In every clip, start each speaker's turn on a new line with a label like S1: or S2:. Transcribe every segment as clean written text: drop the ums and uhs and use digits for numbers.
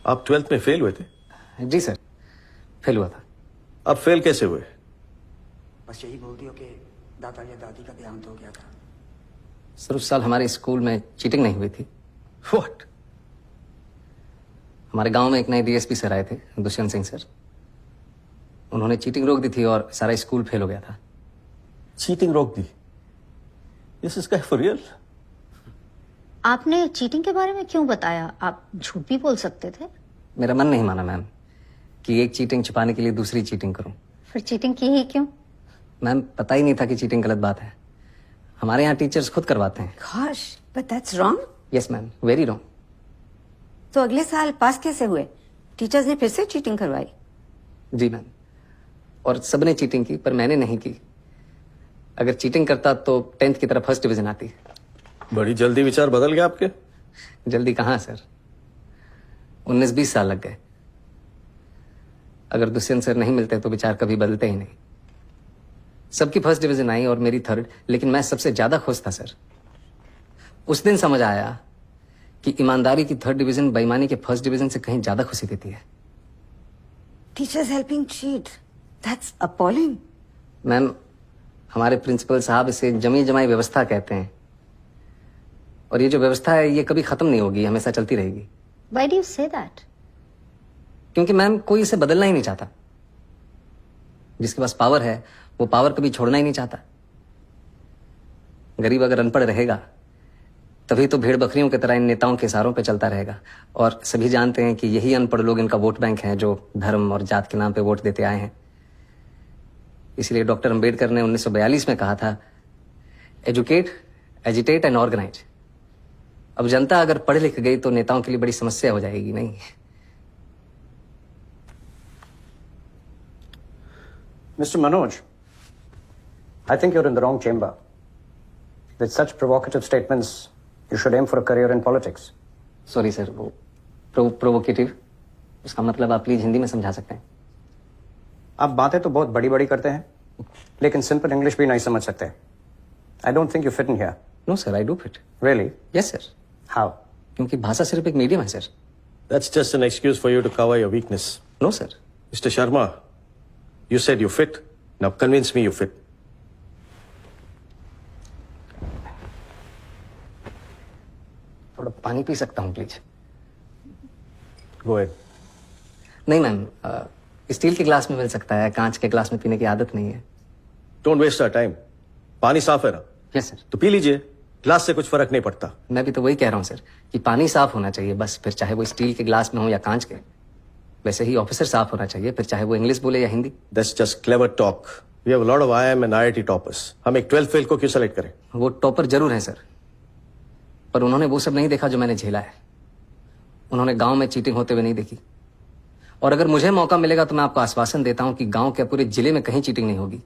S1: आप 12th में fail हुए थे?
S2: जी सर, फेल हुआ था।
S1: अब फेल कैसे हुए?
S3: बस यही बोल दियो कि दादा या दादी का देहांत हो गया था।
S2: सर उस साल हमारे स्कूल में चीटिंग नहीं हुई थी।
S1: व्हाट?
S2: हमारे गांव में एक नए डीएसपी सर आए थे, दुष्यंत सिंह सर। उन्होंने चीटिंग रोक दी थी और सारा स्कूल फेल हो गया था।
S1: चीटिंग रोक दी? This is for real?
S4: आपने चीटिंग के बारे में क्यों बताया? आप झूठ भी बोल सकते थे।
S2: मेरा मन नहीं माना मैम कि एक चीटिंग छुपाने के लिए दूसरी चीटिंग करूं।
S4: फिर चीटिंग की ही क्यों?
S2: मैम पता ही नहीं था कि चीटिंग गलत बात है। हमारे यहाँ टीचर्स खुद करवाते हैं।
S5: Gosh, but that's wrong.
S2: Yes ma'am, very wrong.
S5: तो अगले साल पास कैसे हुए? टीचर्स ने फिर से चीटिंग करवाई?
S2: जी मैम, और सबने चीटिंग की पर मैंने नहीं की। अगर चीटिंग करता तो 10th की तरह फर्स्ट डिवीजन आती।
S1: बड़ी जल्दी विचार बदल गए आपके।
S2: जल्दी कहाँ सर, 19-20 साल लग गए। अगर दुष्यंत सर नहीं मिलते तो विचार कभी बदलते ही नहीं। सबकी फर्स्ट डिवीजन आई और मेरी थर्ड, लेकिन मैं सबसे ज्यादा खुश था सर। उस दिन समझ आया कि ईमानदारी की थर्ड डिवीजन बेईमानी के फर्स्ट डिवीजन से कहीं ज्यादा खुशी देती है।
S5: Teachers helping cheat. That's appalling.
S2: Ma'am, हमारे प्रिंसिपल साहब इसे जमी जमाई व्यवस्था कहते हैं, और ये जो व्यवस्था है ये कभी खत्म नहीं होगी, हमेशा चलती रहेगी।
S4: Why do you say that?
S2: क्योंकि मैम कोई इसे बदलना ही नहीं चाहता। जिसके पास पावर है वो पावर कभी छोड़ना ही नहीं चाहता। गरीब अगर अनपढ़ रहेगा तभी तो भेड़ बकरियों की तरह इन नेताओं के इशारों पे चलता रहेगा। और सभी जानते हैं कि यही अनपढ़ लोग इनका वोट बैंक हैं जो धर्म और जात के नाम पे वोट देते आए हैं। इसलिए डॉक्टर अंबेडकर ने 1942 में कहा था, एजुकेट, एजिटेट एंड ऑर्गेनाइज। अब जनता अगर पढ़ लिख गई तो नेताओं के लिए बड़ी समस्या हो जाएगी। नहीं,
S3: Mr. Manoj, I think you're in the wrong chamber. With such provocative statements, you should aim for a career in politics.
S2: Sorry sir, वो प्रोवोकेटिव, उसका मतलब आप प्लीज हिंदी में समझा सकते हैं?
S3: आप बातें तो बहुत बड़ी बड़ी करते हैं, लेकिन सिंपल इंग्लिश भी नहीं समझ सकते। I don't think you fit in here.
S2: No sir, I do fit.
S3: Really?
S2: Yes sir,
S3: How?
S2: क्योंकि भाषा सिर्फ एक मीडियम है sir.
S1: That's just an excuse for you to cover your weakness.
S2: No sir.
S1: Mr. Sharma, you said you fit. Now convince me you fit.
S2: थोड़ा पानी P सकता हूँ please?
S1: Go ahead.
S2: नहीं मैम, स्टील के glass में मिल सकता है, कांच के ग्लास में पीने की आदत नहीं है।
S1: Don't waste our time. पानी साफ है ना?
S2: Yes sir.
S1: तो पी लीजिए, ग्लास से कुछ फर्क नहीं पड़ता।
S2: मैं भी तो वही कह रहा हूँ सर कि पानी साफ होना चाहिए बस, फिर चाहे वो स्टील के ग्लास में हो या कांच के। वैसे ही ऑफिसर साफ होना चाहिए, फिर चाहे वो इंग्लिश बोले या Hindi.
S1: That's just clever talk. We have a lot of IIM and IIT toppers. हम एक 12th फेल को क्यों सेलेक्ट करें?
S2: वो टॉपर जरूर है सर, पर उन्होंने वो सब नहीं देखा जो मैंने झेला है। उन्होंने गांव में चीटिंग होते हुए नहीं देखी। और अगर मुझे मौका मिलेगा तो मैं आपको आश्वासन देता हूं कि गांव के पूरे जिले में कहीं चीटिंग नहीं होगी।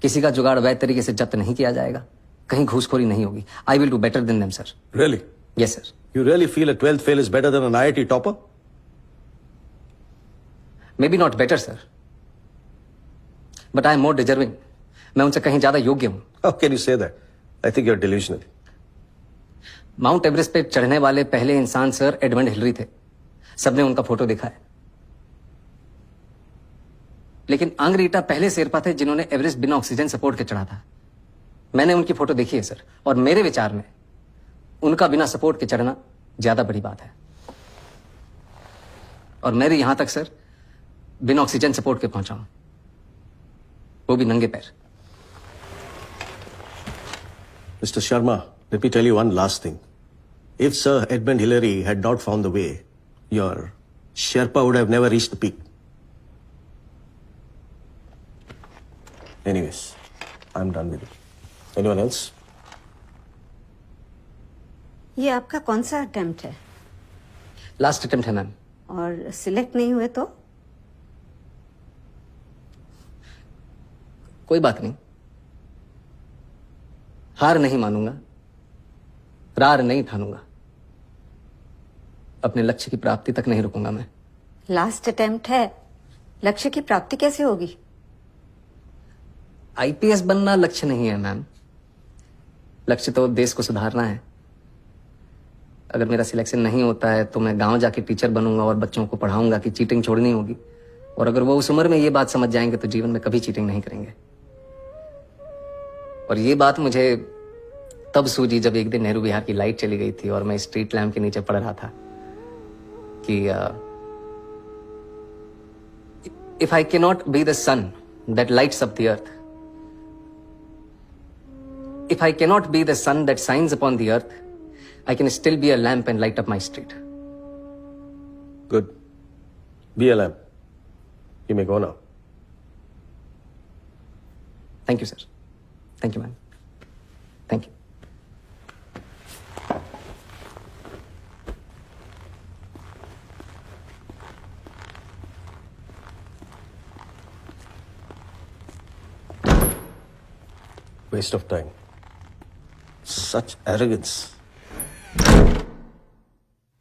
S2: किसी का जुगाड़ वैध तरीके से जब्त नहीं किया जाएगा, कहीं घूसखोरी नहीं होगी। I will do better than them sir.
S1: Really?
S2: Yes sir.
S1: You really feel a 12th fail is better than an IIT topper?
S2: May be not better sir, but I am more deserving. मैं उनसे कहीं ज्यादा योग्य हूं।
S1: How can you say that? I think you're delusional.
S2: Mount Everest पे चढ़ने वाले पहले इंसान सर एडमंड हिलरी थे। सबने उनका फोटो देखा है। लेकिन अंग्रीटा पहले शेरपा थे जिन्होंने एवरेस्ट बिना ऑक्सीजन सपोर्ट के चढ़ा था। मैंने उनकी फोटो देखी है सर, और मेरे विचार में उनका बिना सपोर्ट के चढ़ना ज्यादा बड़ी बात है। और मैं भी यहां तक सर बिना ऑक्सीजन सपोर्ट के पहुंचा हूं, वो भी नंगे पैर।
S1: Mr. Sharma, let me tell you one last thing. If Sir Edmund Hillary had not found the way, your Sherpa would have never reached the peak. Anyways, I'm done with it. Anyone else?
S5: ये आपका कौन सा attempt है?
S2: Last attempt है ma'am.
S5: और select नहीं हुए तो?
S2: कोई बात नहीं, हार नहीं मानूंगा, रार नहीं ठानूंगा। अपने लक्ष्य की प्राप्ति तक नहीं रुकूंगा मैं।
S5: लास्ट अटेम्प्ट है, लक्ष्य की प्राप्ति कैसे होगी?
S2: आईपीएस बनना लक्ष्य नहीं है मैम। लक्ष्य तो देश को सुधारना है। अगर मेरा सिलेक्शन नहीं होता है तो मैं गांव जाके टीचर बनूंगा और बच्चों को पढ़ाऊंगा कि चीटिंग छोड़नी होगी। और अगर वो उस उम्र में ये बात समझ जाएंगे तो जीवन में कभी चीटिंग नहीं करेंगे। और ये बात मुझे तब सूझी जब एक दिन नेहरू विहार की लाइट चली गई थी और मैं स्ट्रीट लैम्प के नीचे पड़ रहा था कि if I cannot be the sun that lights up the earth, if I cannot be the sun that shines upon the earth, I can still be a lamp and light up my street.
S1: Good. Be a lamp. You may go now.
S2: Thank you, sir. Thank you, ma'am. Thank you.
S1: Waste of time. Such arrogance.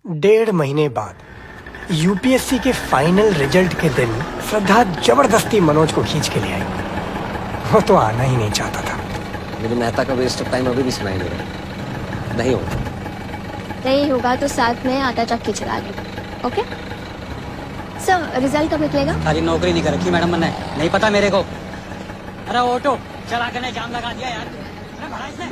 S6: 1.5 महीने बाद UPSC के final result के दिन श्रद्धा जबरदस्ती मनोज को खींच के ले आई। वो तो आना ही नहीं चाहता था।
S2: मुझे मेहता का वेस्ट ऑफ टाइम अभी भी सुनाई दे रहा है। नहीं होगा।
S7: नहीं होगा तो साथ में आटा चक्की चला लो। ओके सर, रिजल्ट कब निकलेगा?
S8: सारी नौकरी नहीं कर रखी मैडम मैंने, नहीं पता मेरे को। अरे ऑटो चला कर जाम लगा दिया यार। अरे भड़ा इसने।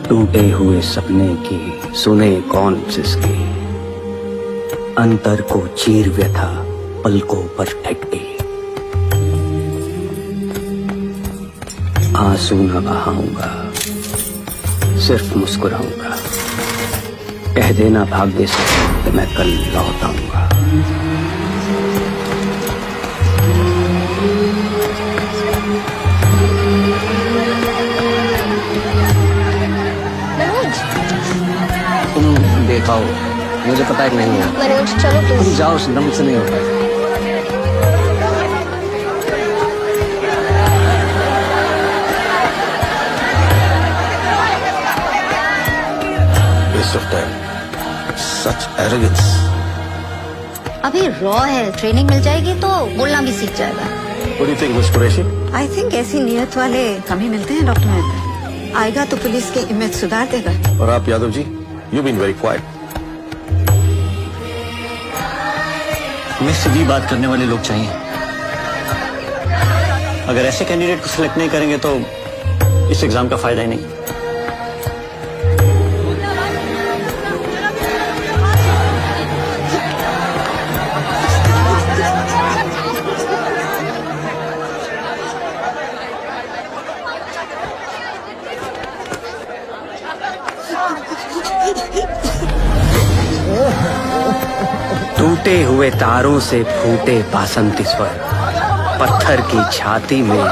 S9: टूटे हुए सपने की सुने कौन जिसकी, अंतर को चीर व्यथा पलकों पर ठहटी। आंसू न बहाऊंगा, सिर्फ मुस्कुराऊंगा। कह देना भाग्य से कि मैं कल लौट आऊंगा।
S2: तुम देखाओ, मुझे पता है कि नहीं है।
S7: मनोज चलो
S2: तुम
S7: प्लीज।
S2: जाओ, दम से नहीं होता है।
S1: Waste of time. Such arrogance.
S4: अभी रॉ है, ट्रेनिंग मिल जाएगी तो बोलना भी सीख जाएगा।
S1: What do you think, Miss Qureshi?
S5: I think ऐसी नीयत वाले कम ही मिलते हैं डॉक्टर मेहता। आएगा तो पुलिस की इमेज सुधार देगा।
S1: और आप Yadav ji, you've been very quiet.
S8: हमें सीधी बात करने वाले लोग चाहिए। अगर ऐसे कैंडिडेट को सिलेक्ट नहीं करेंगे तो इस एग्जाम का फायदा ही नहीं।
S9: टूटे हुए तारों से फूटे बासंती स्वर, पत्थर की छाती में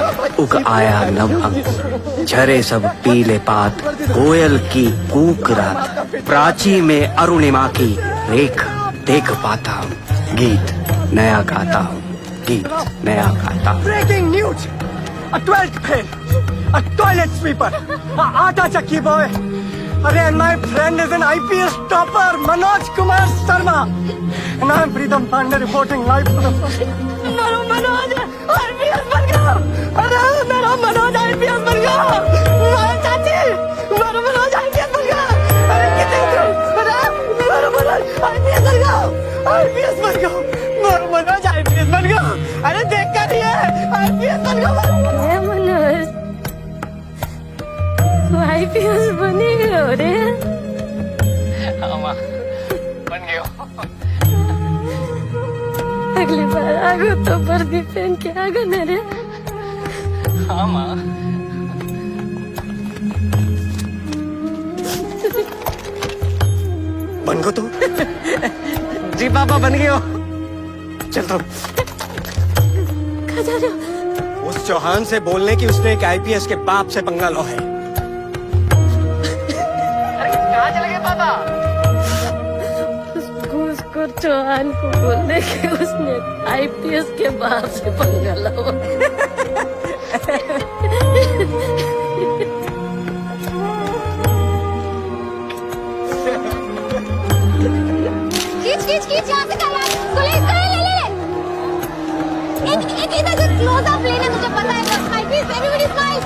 S9: उग आया नव अंकुर। झरे सब पीले पात, कोयल की कूक रात, प्राची में अरुणिमा की रेख देख पाता हूँ। गीत नया गाता हूँ, गीत नया गाता हूँ।
S6: Breaking news, a 12th fail, a toilet sweeper, a आटा चक्की बॉय। अरे and my friend is an IPS topper, Manoj Kumar Sharma. And I'm Pritam Pandey reporting live for the first time. मेरा मनोज IPS बन गया। अरे मेरा Manoj IPS बन गया। मेरा चाची, मेरा मनोज IPS बन गया। अरे कितने अरे मेरा मनोज IPS बन गया। IPS बन गया। मेरा मनोज IPS बन गया। अरे देख कर रही है, IPS बन गया।
S7: मनोज IPS बनी हो रे। अगली बार आगो तो वर्दी पहन के आगो न रे।
S6: बन गो तो
S2: जी पापा, बन गए हो।
S6: चल तो
S7: कहाँ जा रहे हो?
S6: उस चौहान से बोलने की उसने एक आईपीएस के बाप से पंगा लो है।
S2: कहाँ चले गए पापा?
S7: उसको चौहान को बोलने के उसने IPS के बाप से पंगा लो। खींच यहाँ से कर यार। इसको ले ले। एक इधर से क्लोज अप लेना, मुझे पता है। Smile please, everybody smile.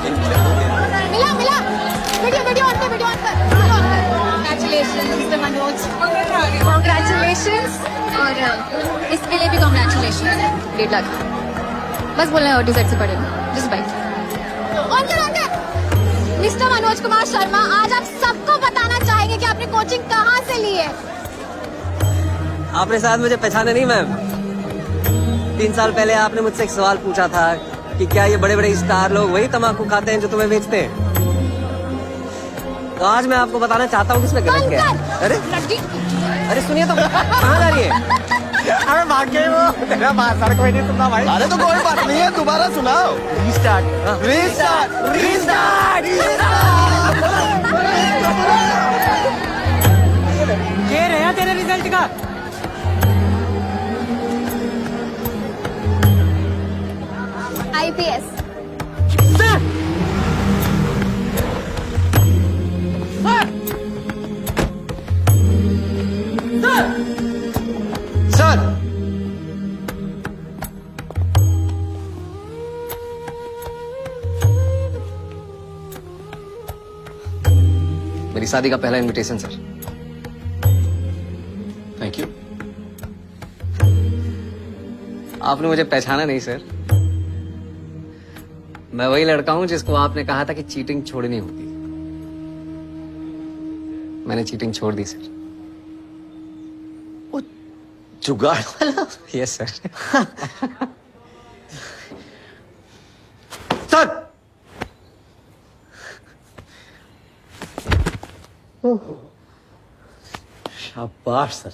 S7: मिला। वीडियो ऑन कर। Congratulations mister Manoj. Congratulations और इसके लिए भी congratulations। 1.5 लाख। बस बोलना है ऑटो सेट से पड़ेगा। Just bike. ऑन कर। मिस्टर मनोज कुमार शर्मा, आज आप सबको बताना चाहेंगे कि आपने कोचिंग कहाँ से ली है।
S2: आपने शायद मुझे पहचाना नहीं मैम। 3 साल पहले आपने मुझसे एक सवाल पूछा था कि क्या ये बड़े बड़े स्टार लोग वही तम्बाकू खाते हैं जो तुम्हें बेचते हैं। तो आज मैं आपको बताना चाहता हूँ कि इसमें गलत क्या है। अरे सुनिए तो, कहाँ जा रही है?
S6: अरे भाग गए वो, तेरा बात कोई नहीं सुनना भाई।
S1: अरे तो कोई बात नहीं है, दोबारा सुनाओ।
S6: रीस्टार्ट।
S8: ये रहा तेरे रिजल्ट का।
S7: IPS।
S1: सर
S2: मेरी शादी का पहला इनविटेशन सर।
S1: Thank you.
S2: आपने मुझे पहचाना नहीं सर। मैं वही लड़का हूं जिसको आपने कहा था कि चीटिंग छोड़नी होती। मैंने चीटिंग छोड़ दी सर।
S1: जुगाड़ वाला।
S2: Yes sir.
S1: सर शाबाश सर।